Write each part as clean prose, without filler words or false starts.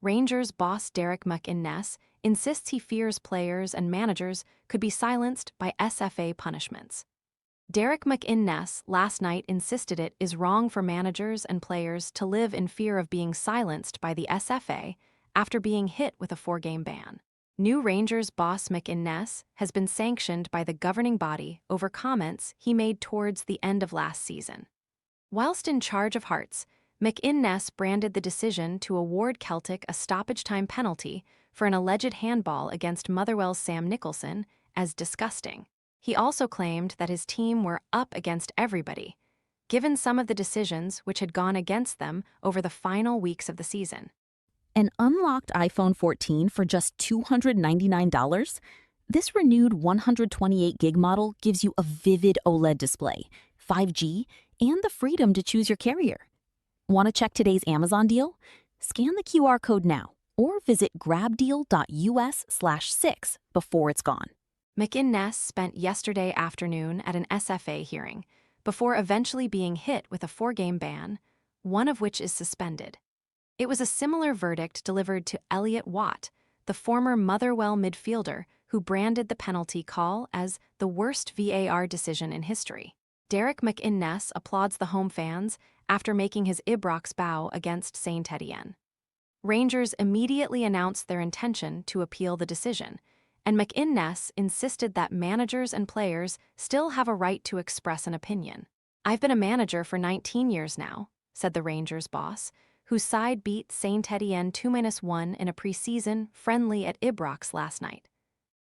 Rangers boss Derek McInnes insists he fears players and managers could be silenced by SFA punishments. Derek McInnes last night insisted it is wrong for managers and players to live in fear of being silenced by the SFA after being hit with a 4-game ban. New Rangers boss McInnes has been sanctioned by the governing body over comments he made towards the end of last season. Whilst in charge of Hearts, McInnes branded the decision to award Celtic a stoppage-time penalty for an alleged handball against Motherwell's Sam Nicholson as disgusting. He also claimed that his team were up against everybody, given some of the decisions which had gone against them over the final weeks of the season. An unlocked iPhone 14 for just $299? This renewed 128 gig model gives you a vivid OLED display, 5G, and the freedom to choose your carrier. Want to check today's Amazon deal? Scan the QR code now or visit grabdeal.us/6 before it's gone. McInnes spent yesterday afternoon at an SFA hearing before eventually being hit with a 4-game ban, one of which is suspended. It was a similar verdict delivered to Elliot Watt, the former Motherwell midfielder who branded the penalty call as the worst VAR decision in history. Derek McInnes applauds the home fans after making his Ibrox bow against Saint Etienne. Rangers immediately announced their intention to appeal the decision, and McInnes insisted that managers and players still have a right to express an opinion. "I've been a manager for 19 years now," said the Rangers boss, whose side beat Saint Etienne 2-1 in a preseason friendly at Ibrox last night.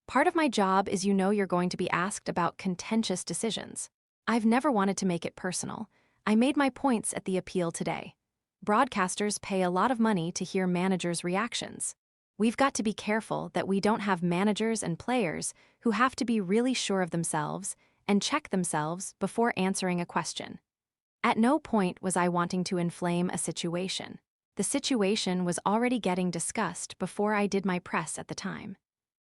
"Part of my job is you're going to be asked about contentious decisions. I've never wanted to make it personal. I made my points at the appeal today. Broadcasters pay a lot of money to hear managers' reactions. We've got to be careful that we don't have managers and players who have to be really sure of themselves and check themselves before answering a question. At no point was I wanting to inflame a situation. The situation was already getting discussed before I did my press at the time.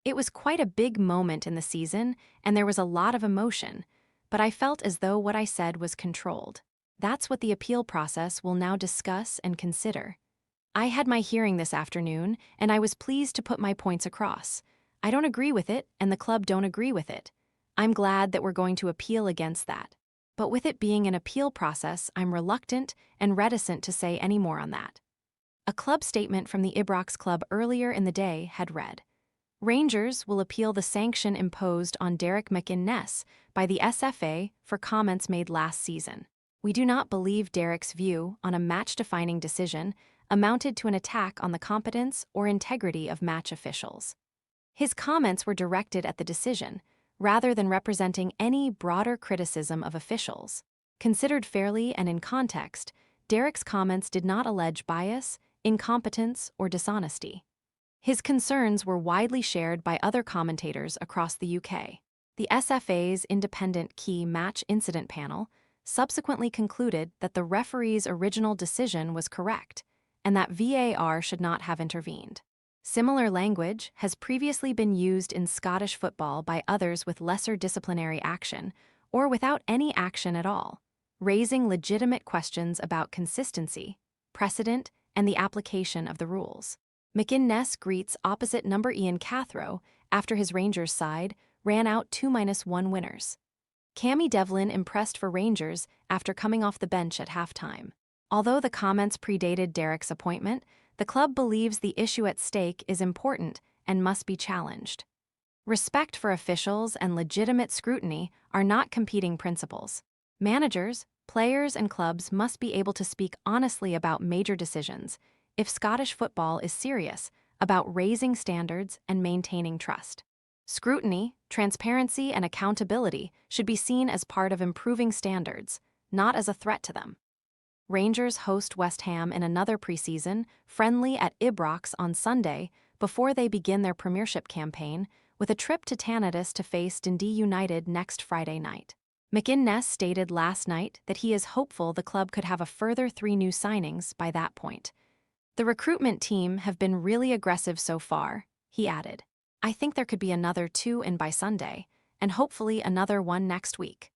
It was quite a big moment in the season, and there was a lot of emotion, but I felt as though what I said was controlled. That's what the appeal process will now discuss and consider. I had my hearing this afternoon, and I was pleased to put my points across. I don't agree with it, and the club don't agree with it. I'm glad that we're going to appeal against that. But with it being an appeal process, I'm reluctant and reticent to say any more on that." A club statement from the Ibrox club earlier in the day had read, "Rangers will appeal the sanction imposed on Derek McInnes by the SFA for comments made last season. We do not believe Derek's view on a match-defining decision amounted to an attack on the competence or integrity of match officials. His comments were directed at the decision, rather than representing any broader criticism of officials. Considered fairly and in context, Derek's comments did not allege bias, incompetence, or dishonesty. His concerns were widely shared by other commentators across the UK. The SFA's independent key match incident panel subsequently concluded that the referee's original decision was correct and that VAR should not have intervened. Similar language has previously been used in Scottish football by others with lesser disciplinary action or without any action at all, raising legitimate questions about consistency, precedent, and the application of the rules. McInnes greets opposite number Ian Cathro after his Rangers side ran out 2-1 winners. Cammy Devlin impressed for Rangers after coming off the bench at halftime. Although the comments predated Derek's appointment, the club believes the issue at stake is important and must be challenged. Respect for officials and legitimate scrutiny are not competing principles. Managers, players, and clubs must be able to speak honestly about major decisions if Scottish football is serious about raising standards and maintaining trust. Scrutiny, transparency, and accountability should be seen as part of improving standards, not as a threat to them. Rangers host West Ham in another preseason friendly at Ibrox on Sunday before they begin their Premiership campaign with a trip to Tannadice to face Dundee United next Friday night. McInnes stated last night that he is hopeful the club could have a further 3 new signings by that point. "The recruitment team have been really aggressive so far," he added. "I think there could be another 2 in by Sunday, and hopefully another 1 next week."